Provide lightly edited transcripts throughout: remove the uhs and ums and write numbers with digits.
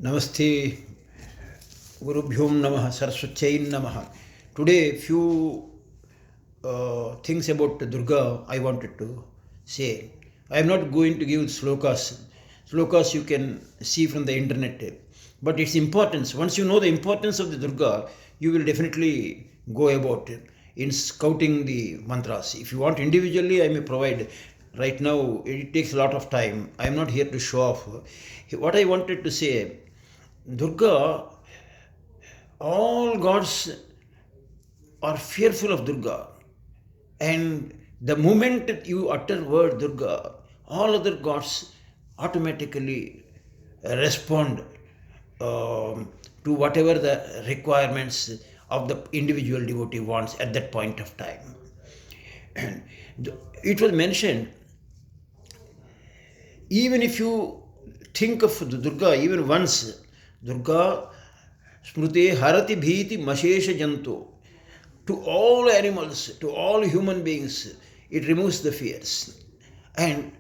Namaste, Gurubhyom Namaha, Saraswatyai Namaha. Today, few things about Durga I wanted to say. I am not going to give slokas. Slokas you can see from the internet. But its importance, once you know the importance of the Durga, you will definitely go about it in scouting the mantras. If you want individually, I may provide. Right now, it takes a lot of time. I am not here to show off. What I wanted to say, Durga, all gods are fearful of Durga. And the moment you utter word Durga, all other gods automatically respond to whatever the requirements of the individual devotee wants at that point of time. And it was mentioned, even if you think of Durga even once, Durga Smrute Harati Bhiti Mashesha Janto. To all animals, to all human beings, it removes the fears. And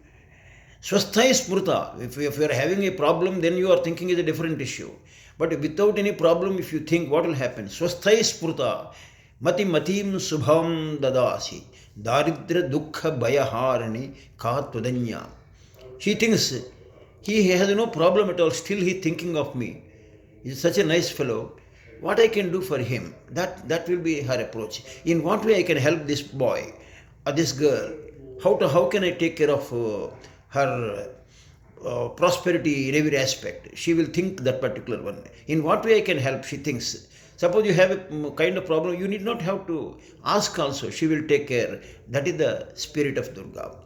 Swasthai Smruta, if you are having a problem, then you are thinking is a different issue. But without any problem, if you think, what will happen? Swasthai Smruta, Mati Matim Subham Dadasi, Daridra Dukha Bayaharani Ka Tudanya. She thinks he has no problem at all, still he is thinking of me. He is such a nice fellow. What I can do for him, that will be her approach. In what way I can help this boy or this girl? How can I take care of her prosperity in every aspect? She will think that particular one. In what way I can help, she thinks. Suppose you have a kind of problem, you need not have to ask also. She will take care. That is the spirit of Durga.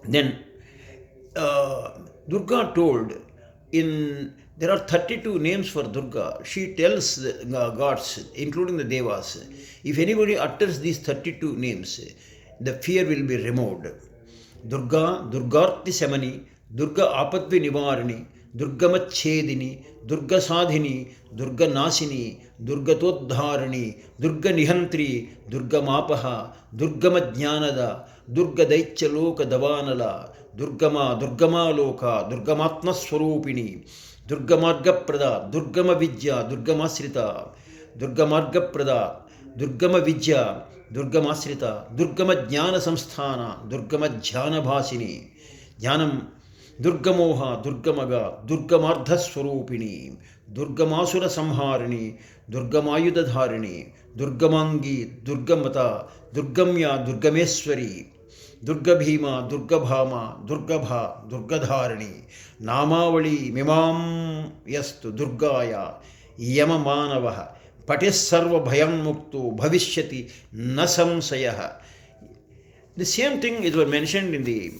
Then Durga told there are 32 names for Durga. She tells the gods, including the Devas, if anybody utters these 32 names, the fear will be removed. Durga, Durgarti Samani, Durga Apadvi Nivarani, Durga Machedini, Durga Sadhini, Durga Nasini, Durga Todharani, Durga Nihantri, Durga Mapaha, Durga Madhyanada, Durga Daityaloka Davanala, Durgama, Durgama Loka, Durgamatma Swarupini, Durgamarga Prada, Durgama Vidya, Durgamasrita, Durgamarga Prada, Durgama Vidya, Durgamasrita, Durgama Jnana Samsthana, Durgama Jnana Bhasini, Jnanam, Durgamoha, Durgamaga, Durgamardha Swarupini, Durgamasura Samharini, Durgamayudadharini, Durgamangi, Durgamata, Durgamya, Durgameswari, Durga Bhima, Durga Bhama, Durga Bha, Durga Dharani, Namavali, Mimam Yastu, Durgaya, Yama Manavaha, Patis Sarva Bhayam Muktu, Bhavishyati, Nasam Sayaha. The same thing is mentioned in the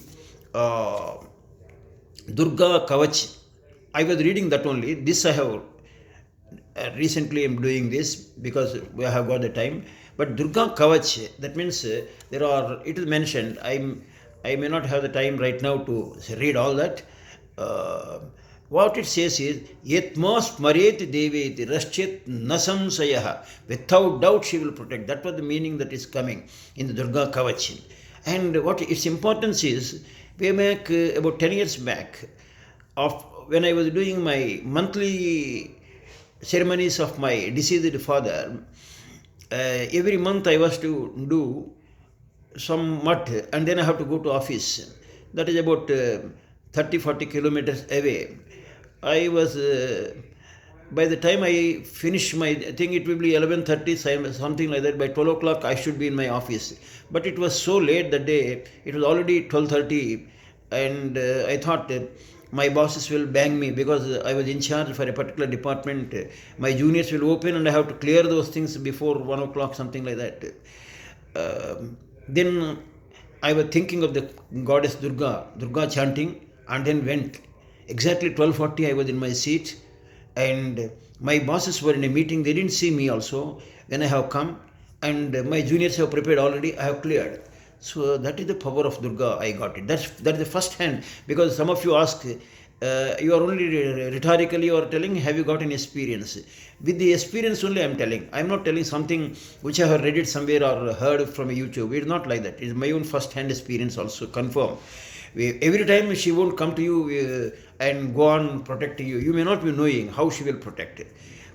Durga Kavach. I was reading that only. This I have recently am doing this because we have got the time. But Durga Kavach, that means it is mentioned. I may not have the time right now to read all that. What it says is, Yetmos Maret Deveti Raschit Nasam Sayaha. Without doubt she will protect. That was the meaning that is coming in the Durga Kavach. And what its importance is, way back about 10 years back, of when I was doing my monthly ceremonies of my deceased father, every month I was to do some mutt and then I have to go to office. That is about 30-40 kilometers away. I was, by the time I finish my thing, it will be 11:30, something like that. By 12 o'clock I should be in my office. But it was so late that day, it was already 12:30, and I thought my bosses will bang me because I was in charge for a particular department. My juniors will open and I have to clear those things before 1 o'clock, something like that. Then I was thinking of the goddess Durga chanting, and then went. Exactly 12:40 I was in my seat, and my bosses were in a meeting. They didn't see me also when I have come, and my juniors have prepared already. I have cleared. So that is the power of Durga. I got it. That's the first hand. Because some of you ask, you are only rhetorically you are telling, have you got any experience? With the experience only I am telling. I am not telling something which I have read it somewhere or heard from YouTube. It is not like that. It is my own first hand experience also, confirm. Every time she won't come to you and go on protecting you. You may not be knowing how she will protect.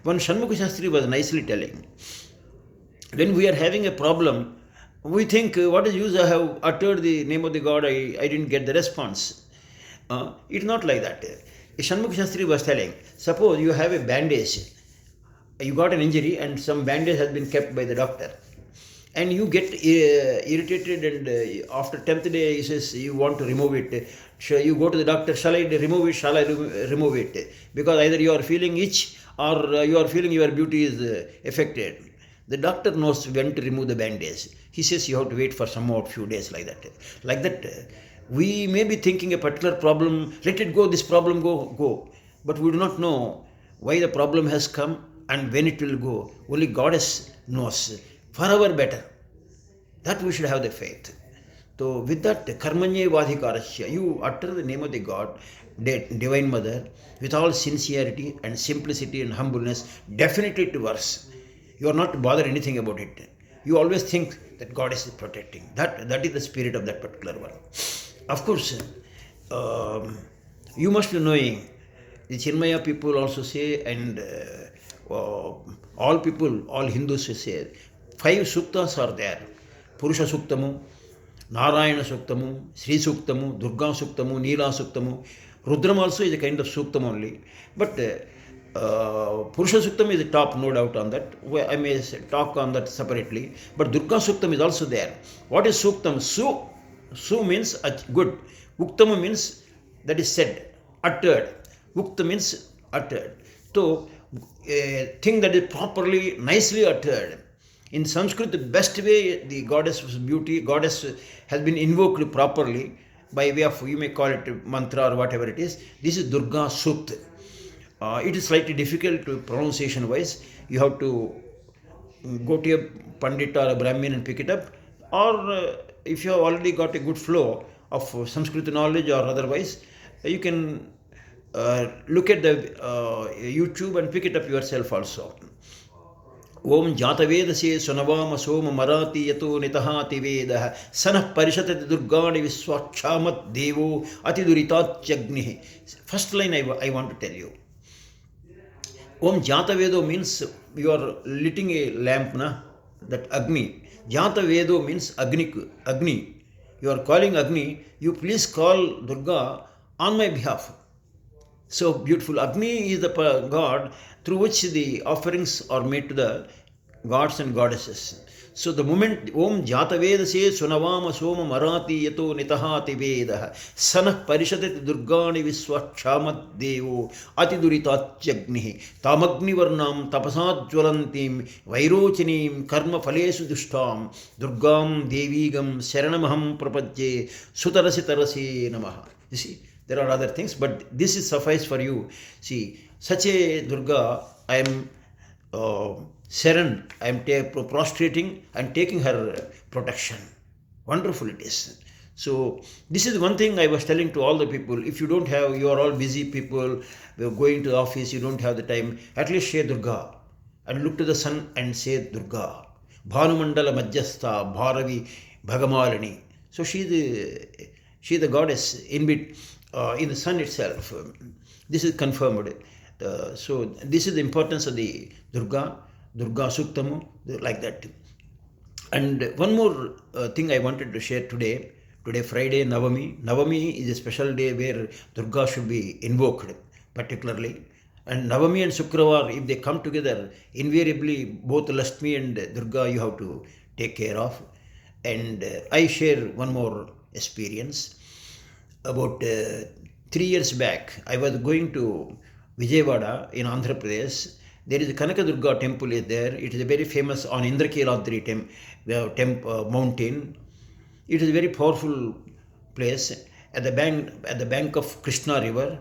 One Shanmukha Shastri was nicely telling, when we are having a problem, we think, what is use I have uttered the name of the God, I didn't get the response. It's not like that. Shanmukha Shastri was telling, suppose you have a bandage, you got an injury and some bandage has been kept by the doctor, and you get irritated, and after 10th day he says you want to remove it. You go to the doctor, shall I remove it, shall I remove it? Because either you are feeling itch or you are feeling your beauty is affected. The doctor knows when to remove the bandage. He says you have to wait for some more few days, like that. Like that, we may be thinking a particular problem, let it go, this problem go. But we do not know why the problem has come and when it will go. Only Goddess knows. Forever better. That we should have the faith. So with that, karmanye vadhikarasya, you utter the name of the God, Divine Mother, with all sincerity and simplicity and humbleness, definitely it works. You are not bothered anything about it. You always think that God is protecting. That is the spirit of that particular one. Of course, you must be knowing, the Chinmaya people also say, and all people, all Hindus say, 5 suktas are there. Purusha Suktamu, Narayana Suktamu, Sri Suktamu, Durga Suktamu, Neela Suktamu. Rudram also is a kind of Suktam only. But Purusha Suktam is the top, no doubt on that. I may talk on that separately. But Durga Suktam is also there. What is Suktam? Su means good. Uktam means that is said, uttered. Ukta means uttered. So, a thing that is properly, nicely uttered. In Sanskrit, the best way the goddess beauty, goddess has been invoked properly by way of, you may call it mantra or whatever it is. This is Durga Sukt. It is slightly difficult to pronunciation wise. You have to go to a Pandit or a Brahmin and pick it up. Or if you have already got a good flow of Sanskrit knowledge or otherwise, you can look at the YouTube and pick it up yourself also. Om Jatavedase Sunavama Soma Marati Yato Nitahati Vedah Sanah Parishatat Durgani Viswachamat Devo Atiduritat Jagni. First line I want to tell you. Om Jatavedo means you are lighting a lamp, na? That Agni. Jatavedo means Agni. You are calling Agni. You please call Durga on my behalf. So beautiful. Agni is the god through which the offerings are made to the gods and goddesses. So the moment Om Jatavedase Sunavama Soma Marati Yato Nitahati Vedah Sanah Parishatit Durgani Viswachamat Devo Atiduritat Jagnihi Tamagni Varnam Tapasat Jwalantim Vairochinim Karma Falesu Dushtam Durgam Devigam Sharanamaham Prapajye Sutarasi Namaha. You see, there are other things, but this is suffice for you. See, such a Durga, I am Sharan, I am prostrating and taking her protection. Wonderful it is. So, this is one thing I was telling to all the people. If you don't have, you are all busy people, you are going to the office, you don't have the time, at least say Durga and look to the sun and say Durga. Bhanumandala Majjastha Bharavi Bhagamalini. So, she is the goddess in the sun itself. This is confirmed. So this is the importance of the durgasuktam, like that. And one more thing I wanted to share today. Today Friday, Navami. Navami is a special day where Durga should be invoked particularly. And Navami and Sukravar, if they come together, invariably both Lakshmi and Durga you have to take care of. And I share one more experience. About 3 years back, I was going to Vijayawada in Andhra Pradesh. There is a Kanaka Durga temple is there. It is a very famous on Indrakiladri mountain. It is a very powerful place at the bank of Krishna river,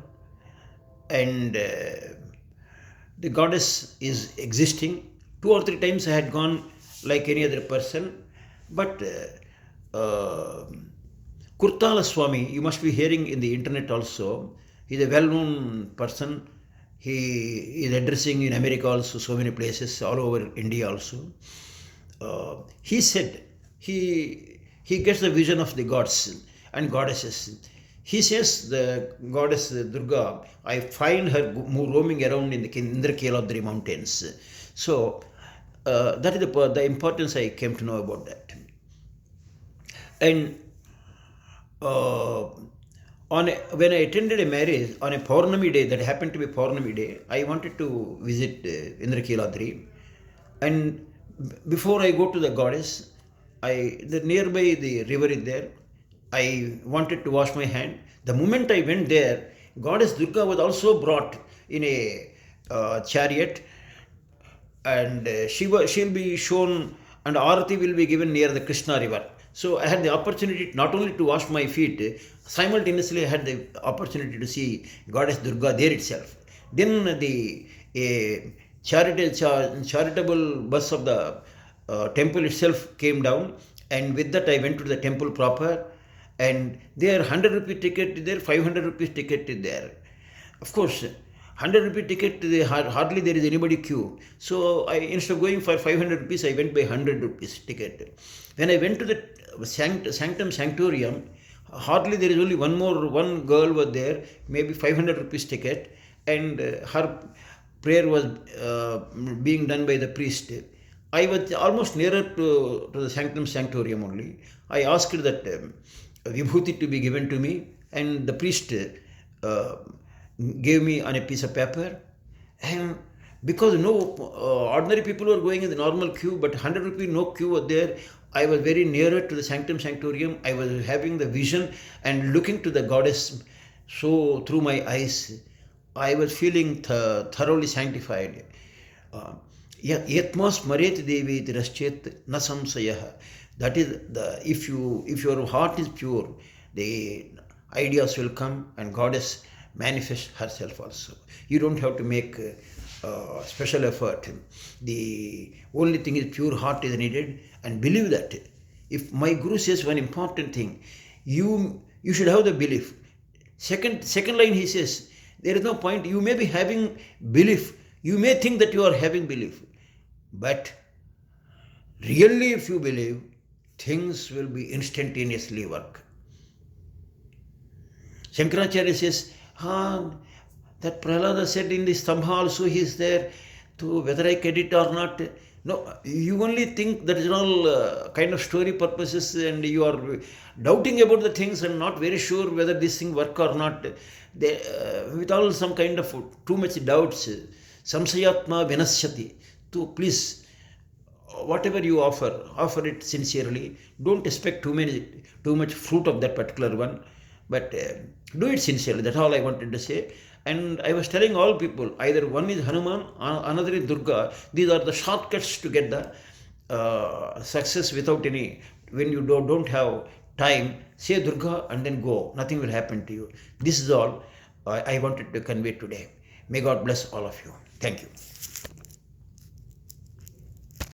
and the goddess is existing. 2 or 3 times I had gone like any other person, but Kurtala Swami, you must be hearing in the internet also. He is a well-known person. He is addressing in America also, so many places, all over India also. He said he gets the vision of the gods and goddesses. He says the goddess Durga, I find her roaming around in the Indrakeladri mountains. So that is the importance I came to know about that. And when I attended a marriage on a Paurnami day, that happened to be Paurnami day, I wanted to visit Indrakeladri. And before I go to the goddess, nearby the river is there. I wanted to wash my hand. The moment I went there, goddess Durga was also brought in a chariot, and she'll be shown, and Arati will be given near the Krishna river. So I had the opportunity not only to wash my feet, simultaneously I had the opportunity to see goddess Durga there itself. Then the charitable bus of the temple itself came down, and with that I went to the temple proper, and there 100 rupee ticket is there, 500 rupees ticket is there. Of course, 100 rupee ticket, hardly there is anybody queue. So instead of going for 500 rupees, I went by 100 rupees ticket. When I went to the sanctum sanctorium, hardly there is only one girl was there, maybe 500 rupees ticket, and her prayer was being done by the priest. I was almost nearer to the sanctum sanctorium only. I asked that vibhuti to be given to me, and the priest gave me on a piece of paper. And because no ordinary people were going in the normal queue, but 100 rupee no queue was there, I was very nearer to the sanctum sanctorium. I was having the vision and looking to the goddess. So through my eyes, I was feeling thoroughly sanctified. Yatmas maret devi raschet na samsayah. That is if your heart is pure, the ideas will come and goddess manifest herself also. You don't have to make special effort. The only thing is pure heart is needed, and believe that. If my guru says one important thing, you should have the belief. Second line he says, there is no point. You may be having belief. You may think that you are having belief. But really if you believe, things will be instantaneously work. Shankaracharya says, that Prahlada said in the Stambha also he is there, to whether I get it or not. No, you only think that is all kind of story purposes, and you are doubting about the things and not very sure whether this thing work or not. With all some kind of too much doubts, samsayatma vinasyati. To please, whatever you offer it sincerely. Don't expect too much fruit of that particular one, but do it sincerely. That's all I wanted to say. And I was telling all people, either one is Hanuman, another is Durga. These are the shortcuts to get the success without any. When you don't have time, say Durga and then go. Nothing will happen to you. This is all I wanted to convey today. May God bless all of you. Thank you.